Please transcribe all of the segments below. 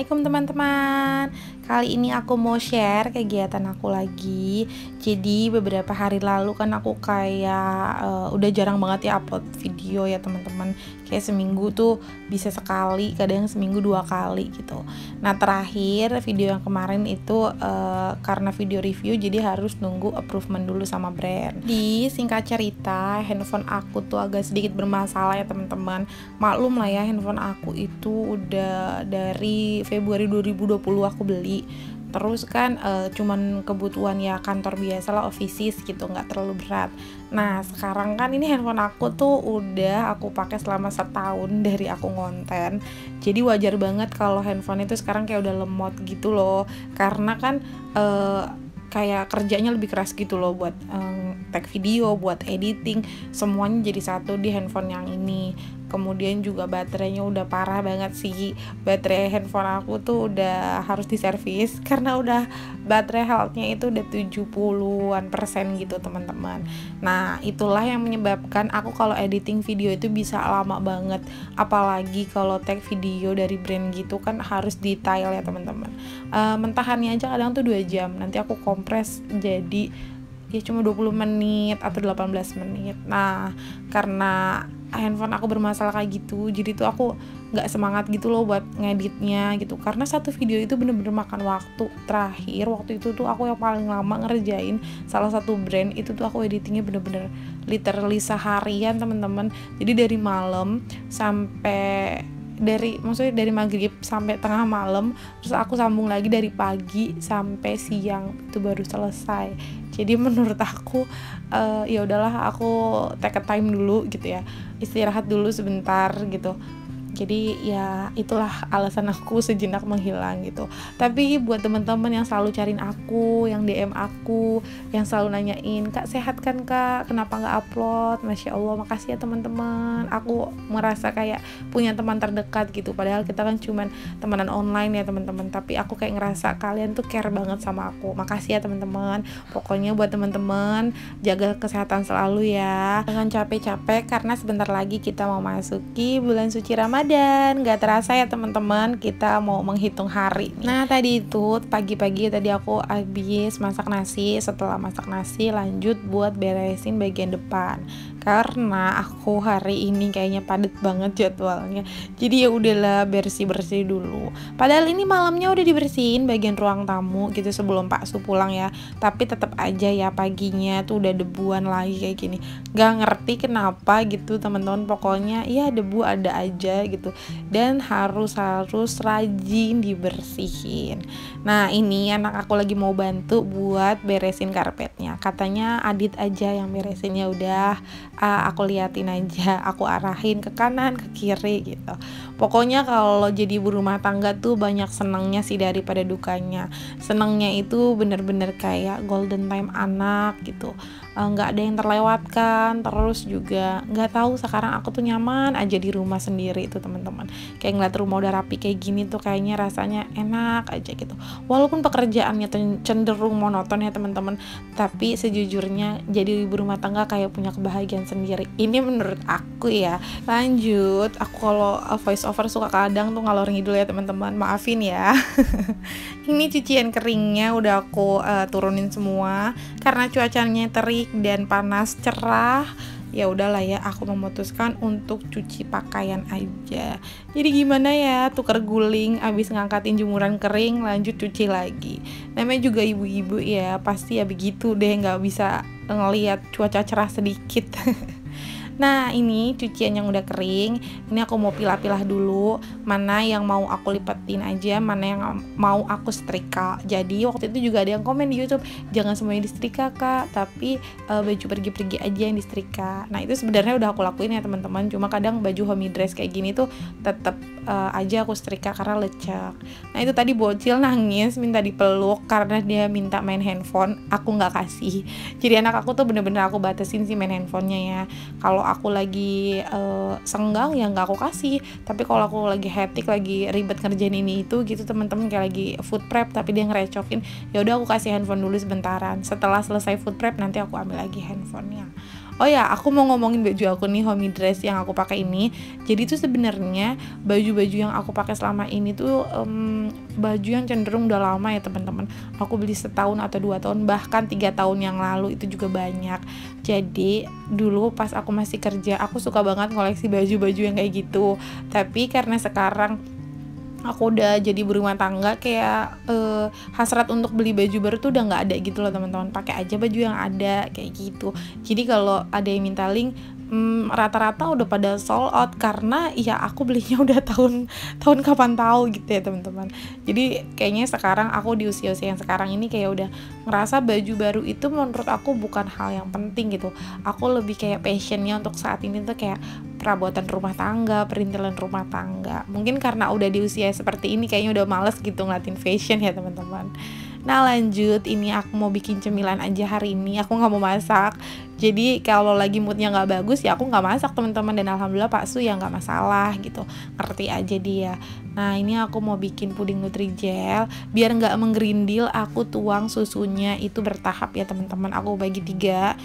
Assalamualaikum teman-teman. Kali ini aku mau share kegiatan aku lagi. Jadi beberapa hari lalu kan aku kayak udah jarang banget ya upload video ya teman-teman. Kayak seminggu tuh bisa sekali, kadang seminggu 2 kali gitu. Nah terakhir video yang kemarin itu karena video review jadi harus nunggu approval dulu sama brand. Di singkat cerita handphone aku tuh agak sedikit bermasalah ya teman-teman. Maklum lah ya, handphone aku itu udah dari Februari 2020 aku beli. Terus kan cuman kebutuhan ya kantor biasa lah, office gitu, nggak terlalu berat. Nah sekarang kan ini handphone aku tuh udah aku pakai selama setahun dari aku ngonten. Jadi wajar banget kalau handphone itu sekarang kayak udah lemot gitu loh. Karena kan kayak kerjanya lebih keras gitu loh buat tag video, buat editing, semuanya jadi satu di handphone yang ini. Kemudian juga baterainya udah parah banget sih. Baterai handphone aku tuh udah harus diservis karena udah baterai health-nya itu udah 70-an% gitu teman-teman. Nah itulah yang menyebabkan aku kalau editing video itu bisa lama banget. Apalagi kalau tag video dari brand gitu kan harus detail ya teman-teman. Mentahannya aja kadang tuh 2 jam. Nanti aku kompres jadi ya cuma 20 menit atau 18 menit. Nah karena handphone aku bermasalah kayak gitu, jadi tuh aku nggak semangat gitu loh buat ngeditnya gitu, karena satu video itu bener-bener makan waktu. Terakhir waktu itu tuh aku yang paling lama ngerjain salah satu brand itu tuh aku editingnya bener-bener literally seharian teman-teman. Jadi dari malam sampai maksudnya dari maghrib sampai tengah malam, terus aku sambung lagi dari pagi sampai siang itu baru selesai. Jadi menurut aku ya udahlah, aku take a time dulu gitu ya, istirahat dulu sebentar gitu. Jadi ya itulah alasan aku sejenak menghilang gitu. Tapi buat teman-teman yang selalu cariin aku, yang DM aku, yang selalu nanyain, "Kak sehat kan Kak? Kenapa nggak upload?" Masya Allah, makasih ya teman-teman. Aku merasa kayak punya teman terdekat gitu. Padahal kita kan cuman temenan online ya teman-teman. Tapi aku kayak ngerasa kalian tuh care banget sama aku. Makasih ya teman-teman. Pokoknya buat teman-teman jaga kesehatan selalu ya. Jangan capek-capek karena sebentar lagi kita mau masuki bulan suci Ramadan. Dan gak terasa ya teman-teman, kita mau menghitung hari nih. Nah tadi itu pagi-pagi tadi aku habis masak nasi. Setelah masak nasi lanjut buat beresin bagian depan, karena aku hari ini kayaknya padat banget jadwalnya. Jadi ya udahlah bersih-bersih dulu. Padahal ini malamnya udah dibersihin bagian ruang tamu gitu sebelum Pak Su pulang ya. Tapi tetap aja ya paginya tuh udah debuan lagi kayak gini. Gak ngerti kenapa gitu teman-teman. Pokoknya ya debu ada aja gitu. Dan harus rajin dibersihin. Nah ini anak aku lagi mau bantu buat beresin karpetnya. Katanya Adit aja yang beresin, ya udah. Aku liatin aja, aku arahin ke kanan ke kiri gitu. Pokoknya kalau jadi ibu rumah tangga tuh banyak senangnya sih daripada dukanya. Senangnya itu bener-bener kayak golden time anak gitu, nggak ada yang terlewatkan. Terus juga nggak tahu, sekarang aku tuh nyaman aja di rumah sendiri itu teman-teman. Kayak ngeliat rumah udah rapi kayak gini tuh kayaknya rasanya enak aja gitu. Walaupun pekerjaannya cenderung monoton ya teman-teman, tapi sejujurnya jadi ibu rumah tangga kayak punya kebahagiaan sendiri. Ini menurut aku ya. Lanjut, aku kalau voice over suka kadang tuh ngalor ngidul ya teman-teman, maafin ya. Ini cucian keringnya udah aku turunin semua karena cuacanya terik dan panas cerah. Ya udahlah ya, aku memutuskan untuk cuci pakaian aja. Jadi gimana ya, tuker guling abis ngangkatin jemuran kering lanjut cuci lagi. Namanya juga ibu-ibu ya, pasti ya begitu deh, nggak bisa ngelihat cuaca cerah sedikit. Nah ini cucian yang udah kering, ini aku mau pilah-pilah dulu mana yang mau aku lipetin aja, mana yang mau aku setrika. Jadi waktu itu juga ada yang komen di YouTube, jangan semuanya disetrika Kak, tapi baju pergi-pergi aja yang disetrika. Nah itu sebenarnya udah aku lakuin ya teman-teman, cuma kadang baju homey dress kayak gini tuh tetap aja aku setrika karena lecek. Nah itu tadi bocil nangis minta dipeluk karena dia minta main handphone, aku nggak kasih. Jadi anak aku tuh bener-bener aku batasin sih main handphonenya ya. Kalau aku lagi senggang ya nggak aku kasih, tapi kalau aku lagi hectic, lagi ribet ngerjain ini itu gitu teman-teman, kayak lagi food prep tapi dia ngerecokin, ya udah aku kasih handphone dulu sebentaran. Setelah selesai food prep nanti aku ambil lagi handphonenya. Oh ya, aku mau ngomongin baju aku nih, homey dress yang aku pakai ini. Jadi tuh sebenarnya baju-baju yang aku pakai selama ini tuh baju yang cenderung udah lama ya teman-teman. Aku beli setahun atau 2 tahun, bahkan 3 tahun yang lalu itu juga banyak. Jadi dulu pas aku masih kerja, aku suka banget koleksi baju-baju yang kayak gitu. Tapi karena sekarang aku udah jadi berumah tangga, kayak hasrat untuk beli baju baru tuh udah nggak ada gitu loh teman-teman. Pakai aja baju yang ada kayak gitu. Jadi kalau ada yang minta link, rata-rata udah pada sold out karena ya aku belinya udah tahun kapan tahu gitu ya teman-teman. Jadi kayaknya sekarang aku di usia-usia yang sekarang ini kayak udah ngerasa baju baru itu menurut aku bukan hal yang penting gitu. Aku lebih kayak passionnya untuk saat ini tuh kayak perabotan rumah tangga, perintilan rumah tangga. Mungkin karena udah di usia seperti ini kayaknya udah males gitu ngeliatin fashion ya teman-teman. Nah lanjut, ini aku mau bikin cemilan aja hari ini, aku nggak mau masak. Jadi kalau lagi moodnya nggak bagus ya aku nggak masak teman-teman, dan alhamdulillah Pak Su ya nggak masalah gitu, ngerti aja dia. Nah ini aku mau bikin puding Nutrijel, biar nggak menggerindil aku tuang susunya itu bertahap ya teman-teman. Aku bagi 3,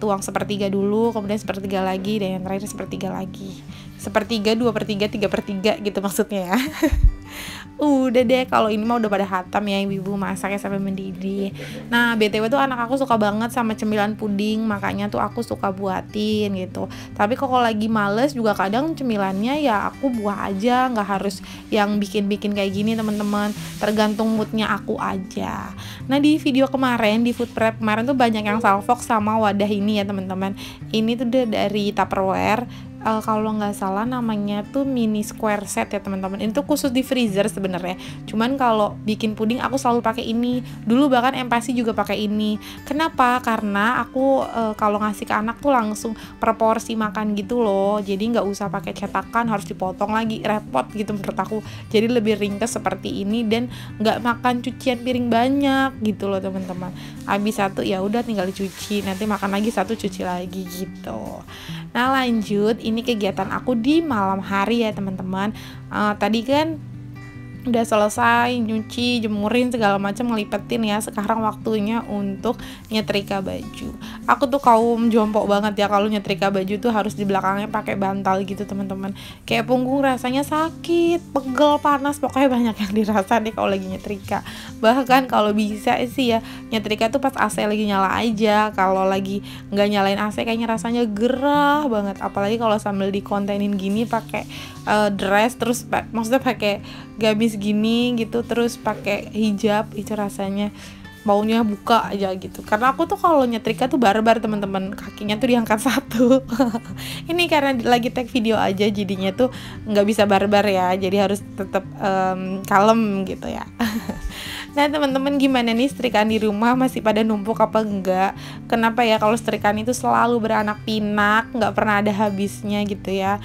tuang sepertiga dulu, kemudian sepertiga lagi, dan yang terakhir sepertiga lagi. Sepertiga, 2/3, 3/3 gitu maksudnya ya. Udah deh, kalau ini mah udah pada hatam ya, ibu-ibu masaknya sampai mendidih. Nah BTW tuh anak aku suka banget sama cemilan puding, makanya tuh aku suka buatin gitu. Tapi kalau lagi males juga kadang cemilannya ya aku buah aja, nggak harus yang bikin-bikin kayak gini teman-teman, tergantung moodnya aku aja. Nah di video kemarin, di food prep kemarin tuh banyak yang salvok sama wadah ini ya teman-teman. Ini tuh dari Tupperware. Kalau nggak salah namanya tuh mini square set ya teman-teman. Ini tuh khusus di freezer sebenarnya. Cuman kalau bikin puding aku selalu pakai ini. Dulu bahkan empasi juga pakai ini. Kenapa? Karena aku kalau ngasih ke anak tuh langsung per porsi makan gitu loh. Jadi nggak usah pakai cetakan, harus dipotong lagi, repot gitu menurut aku. Jadi lebih ringkas seperti ini dan nggak makan cucian piring banyak gitu loh teman-teman. Habis satu ya udah tinggal dicuci, nanti makan lagi satu cuci lagi gitu. Nah lanjut, ini kegiatan aku di malam hari ya teman-teman. Tadi kan udah selesai nyuci, jemurin segala macam, ngelipetin ya. Sekarang waktunya untuk nyetrika baju. Aku tuh kaum jompo banget ya, kalau nyetrika baju tuh harus di belakangnya pakai bantal gitu teman-teman. Kayak punggung rasanya sakit, pegel, panas, pokoknya banyak yang dirasa deh kalau lagi nyetrika. Bahkan kalau bisa sih ya nyetrika tuh pas AC lagi nyala aja. Kalau lagi nggak nyalain AC kayaknya rasanya gerah banget. Apalagi kalau sambil dikontenin gini pakai dress, terus maksudnya pakai gamis gini gitu, terus pakai hijab, itu rasanya maunya buka aja gitu. Karena aku tuh kalau nyetrika tuh barbar teman-teman, kakinya tuh diangkat satu. Ini karena lagi tag video aja jadinya tuh nggak bisa barbar ya, jadi harus tetap kalem gitu ya. Nah teman-teman, gimana nih setrikaan di rumah, masih pada numpuk apa enggak? Kenapa ya kalau setrikaan itu selalu beranak pinak, nggak pernah ada habisnya gitu ya?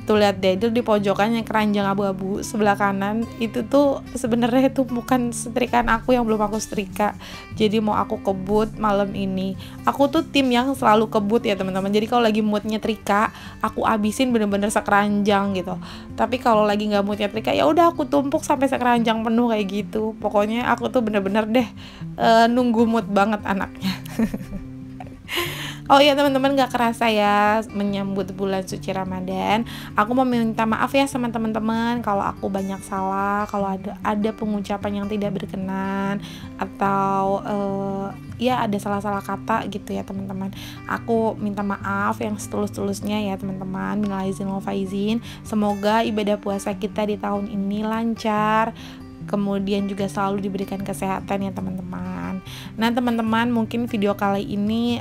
Tuh lihat deh, itu di pojokannya keranjang abu-abu sebelah kanan itu tuh sebenarnya itu bukan setrikaan aku yang belum aku setrika. Jadi mau aku kebut malam ini. Aku tuh tim yang selalu kebut ya teman-teman. Jadi kalau lagi mood nyetrika, aku abisin bener-bener sekeranjang gitu. Tapi kalau lagi nggak mood nyetrika, ya udah aku tumpuk sampai sekeranjang penuh kayak gitu. Pokoknya aku tuh bener-bener deh nunggu mood banget anaknya. Oh iya teman-teman, gak kerasa ya menyambut bulan suci Ramadan. Aku mau minta maaf ya sama teman-teman kalau aku banyak salah, kalau ada pengucapan yang tidak berkenan, atau ya ada salah-salah kata gitu ya teman-teman. Aku minta maaf yang setulus-tulusnya ya teman-teman. Minal aizin wal faizin. Semoga ibadah puasa kita di tahun ini lancar, kemudian juga selalu diberikan kesehatan ya teman-teman. Nah teman-teman, mungkin video kali ini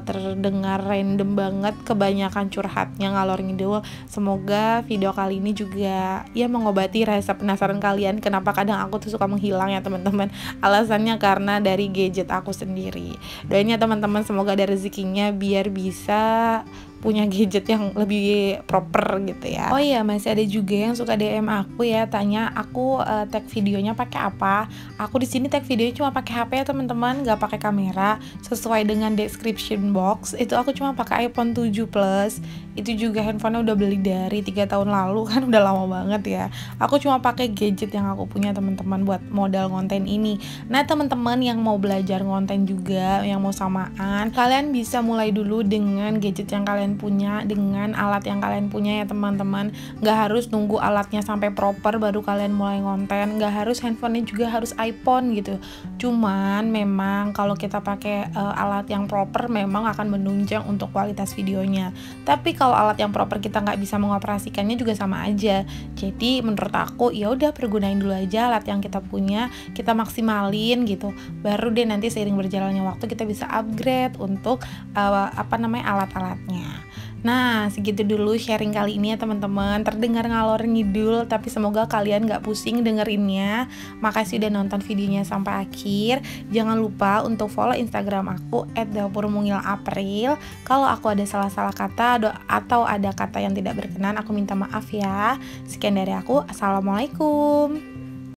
terdengar random banget, kebanyakan curhatnya ngalor ngidul. Semoga video kali ini juga ya mengobati rasa penasaran kalian kenapa kadang aku tuh suka menghilang ya teman-teman. Alasannya karena dari gadget aku sendiri. Doain ya teman-teman, semoga ada rezekinya biar bisa punya gadget yang lebih proper gitu ya. Oh iya, masih ada juga yang suka DM aku ya, tanya aku tag videonya pakai apa. Aku di sini tag videonya cuma pakai HP ya teman-teman, nggak pakai kamera. Sesuai dengan description box, itu aku cuma pakai iPhone 7 Plus. Itu juga handphonenya udah beli dari 3 tahun lalu kan, udah lama banget ya. Aku cuma pakai gadget yang aku punya teman-teman buat modal konten ini. Nah teman-teman yang mau belajar konten juga, yang mau samaan, kalian bisa mulai dulu dengan gadget yang kalian punya, dengan alat yang kalian punya ya teman-teman. Nggak harus nunggu alatnya sampai proper baru kalian mulai konten, nggak harus handphonenya juga harus iPhone gitu. Cuman memang kalau kita pakai alat yang proper memang akan menunjang untuk kualitas videonya. Tapi kalau alat yang proper kita nggak bisa mengoperasikannya juga sama aja. Jadi menurut aku ya udah pergunain dulu aja alat yang kita punya, kita maksimalin gitu. Baru deh nanti seiring berjalannya waktu kita bisa upgrade untuk alat-alatnya. Nah segitu dulu sharing kali ini ya teman-teman. Terdengar ngalor ngidul tapi semoga kalian gak pusing dengerinnya. Makasih udah nonton videonya sampai akhir. Jangan lupa untuk follow Instagram aku @dapurmungilapril. Kalau aku ada salah-salah kata atau ada kata yang tidak berkenan, aku minta maaf ya. Sekian dari aku, assalamualaikum.